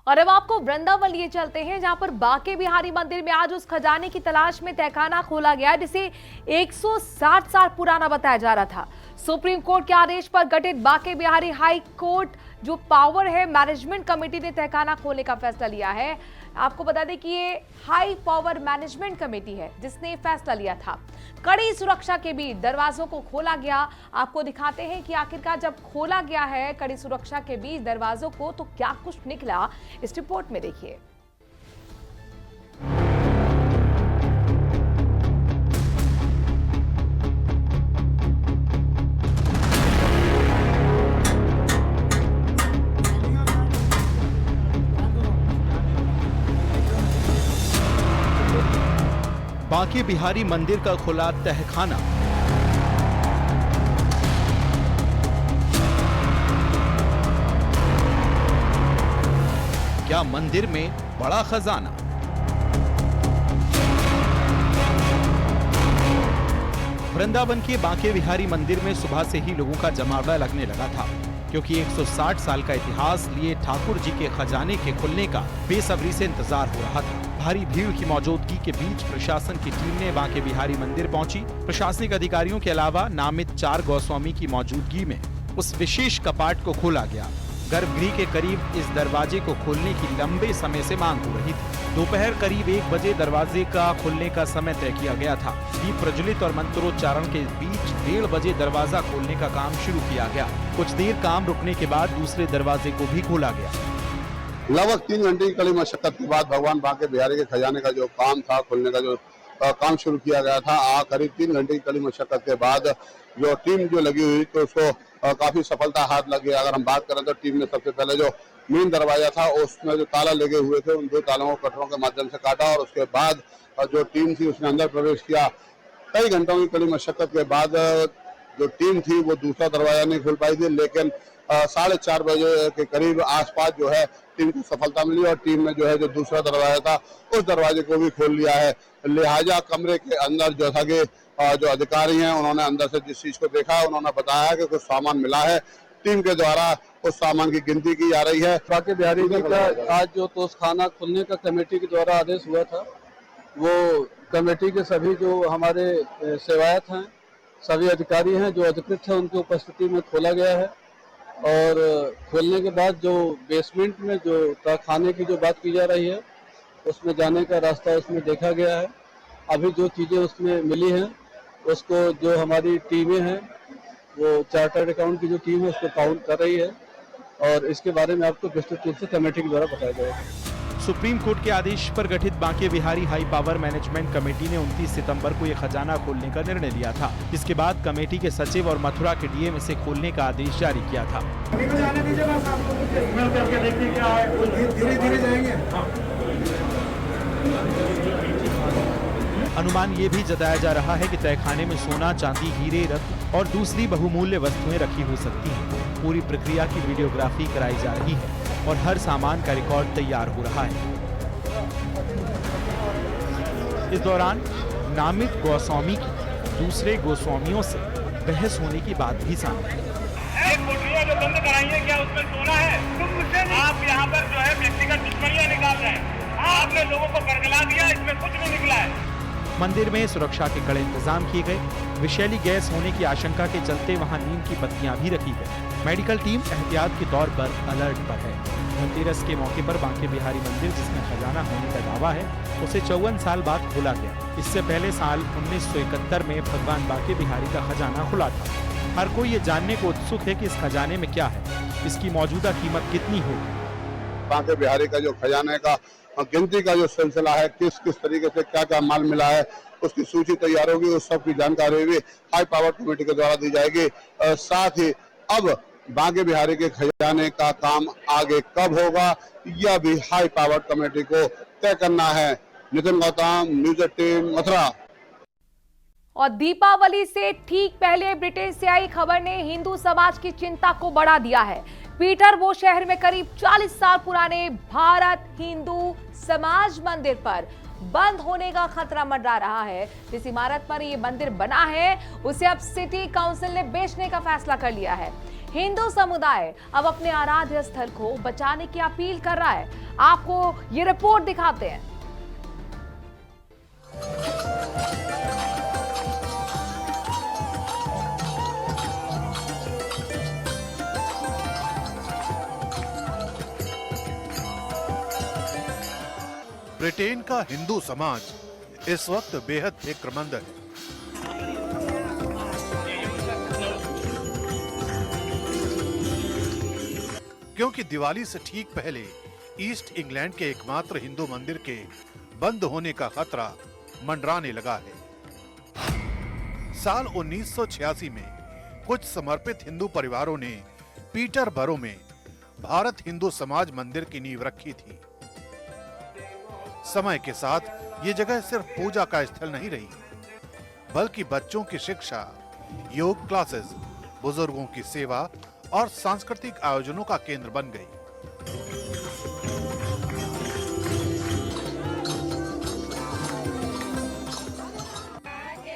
और अब आपको वृंदावन लिए चलते हैं, जहां पर बांके बिहारी मंदिर में आज उस खजाने की तलाश में तहखाना खोला गया जिसे 160 साल पुराना बताया जा रहा था। सुप्रीम कोर्ट के आदेश पर गठित बांके बिहारी हाई कोर्ट जो पावर है मैनेजमेंट कमेटी ने तहखाना खोलने का फैसला लिया है। आपको बता दें कि ये हाई पावर मैनेजमेंट कमेटी है जिसने फैसला लिया था। कड़ी सुरक्षा के बीच दरवाजों को खोला गया। आपको दिखाते हैं कि आखिरकार जब खोला गया है कड़ी सुरक्षा के बीच दरवाजों को तो क्या कुछ निकला, इस रिपोर्ट में देखिए। बांके बिहारी मंदिर का खुला तहखाना। क्या मंदिर में बड़ा खजाना? वृंदावन के बांके बिहारी मंदिर में सुबह से ही लोगों का जमावड़ा लगने लगा था, क्योंकि 160 साल का इतिहास लिए ठाकुर जी के खजाने के खुलने का बेसब्री से इंतजार हो रहा था। भारी भीड़ की मौजूदगी के बीच प्रशासन की टीम ने बांके बिहारी मंदिर पहुंची। प्रशासनिक अधिकारियों के अलावा नामित 4 गोस्वामी की मौजूदगी में उस विशेष कपाट को खोला गया। गर्भगृह के करीब इस दरवाजे को खोलने की लंबे समय से मांग हो रही थी। दोपहर करीब 1 बजे दरवाजे का खुलने का समय तय किया गया था। दीप प्रज्वलित और मंत्रोच्चारण के बीच 1:30 बजे दरवाजा खोलने का काम शुरू किया गया। कुछ देर काम रुकने के बाद दूसरे दरवाजे को भी खोला गया। लगभग 3 घंटे की कड़ी मशक्कत के बाद भगवान बांके बिहारी के खजाने का जो काम था, खोलने का जो काम शुरू किया गया था, करीब 3 घंटे की कड़ी मशक्कत के बाद जो टीम जो लगी हुई तो उसको काफी सफलता हाथ लग गया। अगर हम बात करें तो टीम ने सबसे पहले जो मेन दरवाजा था उसमें जो ताला लगे हुए थे उन 2 तालों को कटरों के माध्यम से काटा और उसके बाद जो टीम थी उसने अंदर प्रवेश किया। कई घंटों की कड़ी मशक्कत के बाद जो टीम थी वो दूसरा दरवाजा नहीं खोल पाई थी, लेकिन 4:30 बजे के करीब आसपास जो है टीम को सफलता मिली और टीम ने जो है जो दूसरा दरवाजा था उस दरवाजे को भी खोल लिया है। लिहाजा कमरे के अंदर जो था कि जो अधिकारी हैं उन्होंने अंदर से जिस चीज को देखा उन्होंने बताया कि कुछ सामान मिला है। टीम के द्वारा उस सामान की गिनती की जा रही है। बांके बिहारी जी का आज जो तोषखाना खुलने का कमेटी के द्वारा आदेश हुआ था, वो कमेटी के सभी जो हमारे सेवायत हैं, सभी अधिकारी हैं जो अधिकृत हैं, उनकी उपस्थिति में खोला गया है। और खोलने के बाद जो बेसमेंट में जो तहखाने की जो बात की जा रही है उसमें जाने का रास्ता उसमें देखा गया है। अभी जो चीज़ें उसमें मिली हैं उसको जो हमारी टीमें हैं वो चार्टर्ड अकाउंट की जो टीम है उसको काउंट कर रही है और इसके बारे में आपको विस्तृत रूप से कमेटी के द्वारा बताया जाएगा। सुप्रीम कोर्ट के आदेश पर गठित Banke Bihari high power management committee ने 29 सितंबर को यह खजाना खोलने का निर्णय लिया था। इसके बाद कमेटी के सचिव और मथुरा के डीएम इसे खोलने का आदेश जारी किया था। अनुमान ये भी जताया जा रहा है कि तहखाने में सोना, चांदी, हीरे, रत्न और दूसरी बहुमूल्य वस्तुएं रखी हो सकती हैं। पूरी प्रक्रिया की वीडियोग्राफी कराई जा रही है और हर सामान का रिकॉर्ड तैयार हो रहा है। इस दौरान नामित गोस्वामी की दूसरे गोस्वामियों से बहस होने की बात भी सामने आई। एक कोठरियां जो बंद कराई है, क्या उसमें सोना है? तुम मुझसे आप यहाँ पर जो है व्यक्तिगत दुश्मनियां निकाल रहे हैं। आपने लोगों को बरगला दिया, इसमें कुछ नहीं निकला है। मंदिर में सुरक्षा के कड़े इंतजाम किए गए। विषैली गैस होने की आशंका के चलते वहां नीम की पत्तियां भी रखी गई। मेडिकल टीम एहतियात के तौर पर अलर्ट पर है। धनतेरस के मौके पर बांके बिहारी मंदिर जिसमें खजाना होने का दावा है उसे 54 साल बाद खोला गया। इससे पहले साल 1971 में भगवान बांके बिहारी का खजाना खुला था। हर कोई ये जानने को उत्सुक है कि इस खजाने में क्या है, इसकी मौजूदा कीमत कितनी होगी। बांके बिहारी का जो खजाने का गिनती का जो सिलसिला है, किस किस तरीके से क्या क्या माल मिला है, उसकी सूची तैयार होगी। उस सब की जानकारी भी हाई पावर कमेटी के द्वारा दी जाएगी। साथ ही अब बांके बिहारी के खजाने का काम आगे कब होगा यह भी हाई पावर कमेटी को तय करना है। नितिन गौतम, न्यूज़ 18, मथुरा। और दीपावली से ठीक पहले ब्रिटेन से आई खबर ने हिंदू समाज की चिंता को बढ़ा दिया है। पीटरबोरो शहर में करीब 40 साल पुराने भारत हिंदू समाज मंदिर पर बंद होने का खतरा मंडरा रहा है। जिस इमारत पर ये मंदिर बना है उसे अब सिटी काउंसिल ने बेचने का फैसला कर लिया है। हिंदू समुदाय अब अपने आराध्य स्थल को बचाने की अपील कर रहा है। आपको ये रिपोर्ट दिखाते हैं। ब्रिटेन का हिंदू समाज इस वक्त बेहद फिक्रमंद है। क्योंकि दिवाली से ठीक पहले ईस्ट इंग्लैंड के एकमात्र हिंदू मंदिर के बंद होने का खतरा मंडराने लगा है। साल 1986 में कुछ समर्पित हिंदू परिवारों ने पीटरबरो में भारत हिंदू समाज मंदिर की नींव रखी थी। समय के साथ ये जगह सिर्फ पूजा का स्थल नहीं रही, बल्कि बच्चों की शिक्षा, योग क्लासेस, बुजुर्गों की सेवा और सांस्कृतिक आयोजनों का केंद्र बन गई।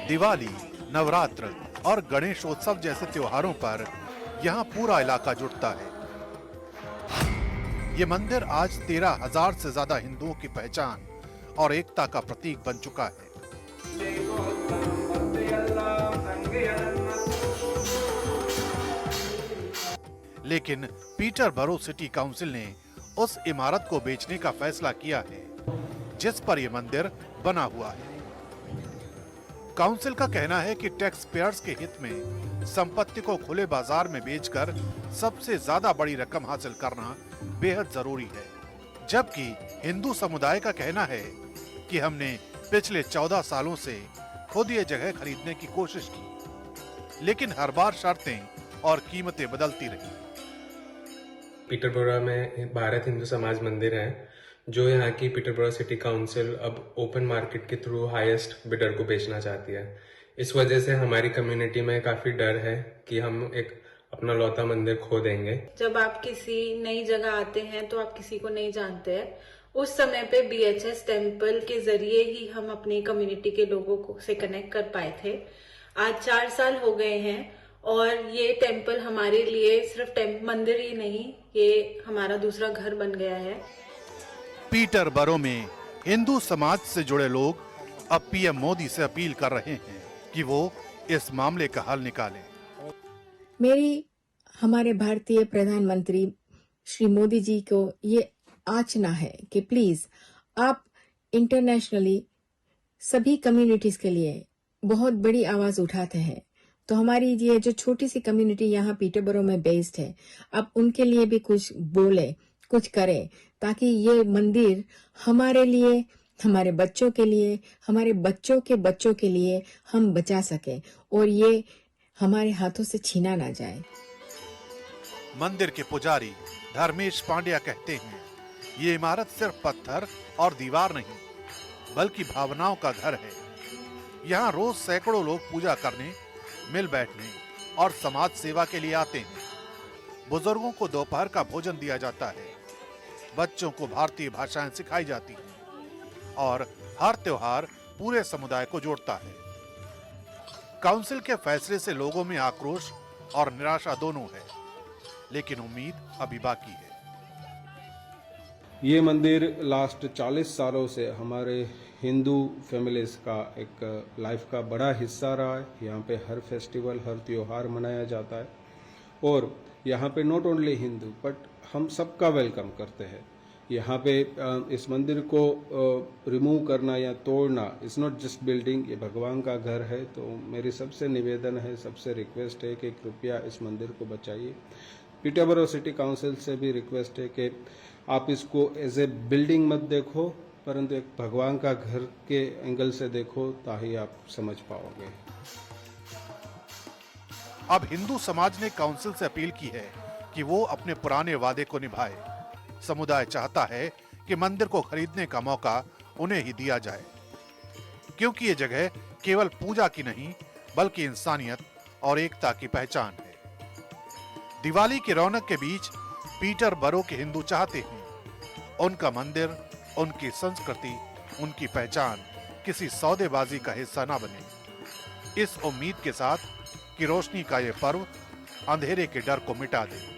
दिवाली, नवरात्र और गणेशोत्सव जैसे त्योहारों पर यहाँ पूरा इलाका जुटता है। ये मंदिर आज 13,000 से ज्यादा हिंदुओं की पहचान और एकता का प्रतीक बन चुका है। लेकिन पीटरबरो सिटी काउंसिल ने उस इमारत को बेचने का फैसला किया है जिस पर यह मंदिर बना हुआ है। काउंसिल का कहना है कि टैक्स पेयर्स के हित में संपत्ति को खुले बाजार में बेचकर सबसे ज्यादा बड़ी रकम हासिल करना बेहद जरूरी है, जबकि हिंदू समुदाय का कहना है कि हमने पिछले 14 सालों से खुद ये जगह खरीदने की कोशिश की, लेकिन हर बार शर्तें और कीमतें बदलती रही। पीटरबरो में भारत हिंदू समाज मंदिर है, जो यहाँ की पीटरबरो सिटी काउंसिल अब ओपन मार्केट के थ्रू हाईएस्ट बिडर को बेचना चाहती है। इस वजह से हमारी कम्युनिटी में काफी डर है कि हम एक अपना लौता मंदिर खो देंगे। जब आप किसी नई जगह आते हैं तो आप किसी को नहीं जानते हैं। उस समय पे BHS टेम्पल के जरिए ही हम अपनी कम्युनिटी के लोगों को से कनेक्ट कर पाए थे। आज 4 साल हो गए हैं और ये टेम्पल हमारे लिए सिर्फ मंदिर ही नहीं, ये हमारा दूसरा घर बन गया है। पीटरबरो में हिंदू समाज से जुड़े लोग अब PM मोदी से अपील कर रहे हैं कि वो इस मामले का हल निकालें। मेरी हमारे भारतीय प्रधानमंत्री श्री मोदी जी को ये आचना है कि प्लीज आप इंटरनेशनली सभी कम्युनिटीज के लिए बहुत बड़ी आवाज उठाते हैं, तो हमारी ये जो छोटी सी कम्युनिटी यहाँ पीटरबरो में बेस्ड है, आप उनके लिए भी कुछ बोले, कुछ करें, ताकि ये मंदिर हमारे लिए, हमारे बच्चों के लिए, हमारे बच्चों के लिए हम बचा सके और ये हमारे हाथों से छीना ना जाए। मंदिर के पुजारी धर्मेश पांड्या कहते हैं, ये इमारत सिर्फ पत्थर और दीवार नहीं, बल्कि भावनाओं का घर है। यहाँ रोज सैकड़ों लोग पूजा करने, मिल बैठने और समाज सेवा के लिए आते हैं। बुजुर्गों को दोपहर का भोजन दिया जाता है, बच्चों को भारतीय भाषाएं सिखाई जाती हैं और हर त्योहार पूरे समुदाय को जोड़ता है। काउंसिल के फैसले से लोगों में आक्रोश और निराशा दोनों है, लेकिन उम्मीद अभी बाकी है। ये मंदिर लास्ट 40 सालों से हमारे हिंदू फैमिलीज का एक लाइफ का बड़ा हिस्सा रहा है। यहाँ पे हर फेस्टिवल, हर त्योहार मनाया जाता है और यहाँ पे नॉट ओनली हिंदू बट हम सबका वेलकम करते हैं। यहाँ पे इस मंदिर को रिमूव करना या तोड़ना इज़ नॉट जस्ट बिल्डिंग, ये भगवान का घर है। तो मेरी सबसे निवेदन है, सबसे रिक्वेस्ट है कि कृपया इस मंदिर को बचाइए। पीटरबरो सिटी काउंसिल से भी रिक्वेस्ट है कि आप इसको एज ए बिल्डिंग मत देखो, परंतु एक भगवान का घर के एंगल से देखो, ताकि आप समझ पाओगे। अब हिंदू समाज ने काउंसिल से अपील की है कि वो अपने पुराने वादे को निभाए। समुदाय चाहता है कि मंदिर को खरीदने का मौका उन्हें ही दिया जाए, क्योंकि ये जगह केवल पूजा की नहीं बल्कि इंसानियत और एकता की पहचान है। दिवाली की रौनक के बीच पीटरबरो के हिंदू चाहते हैं उनका मंदिर, उनकी संस्कृति, उनकी पहचान किसी सौदेबाजी का हिस्सा ना बने। इस उम्मीद के साथ कि रोशनी का ये पर्व अंधेरे के डर को मिटा दे।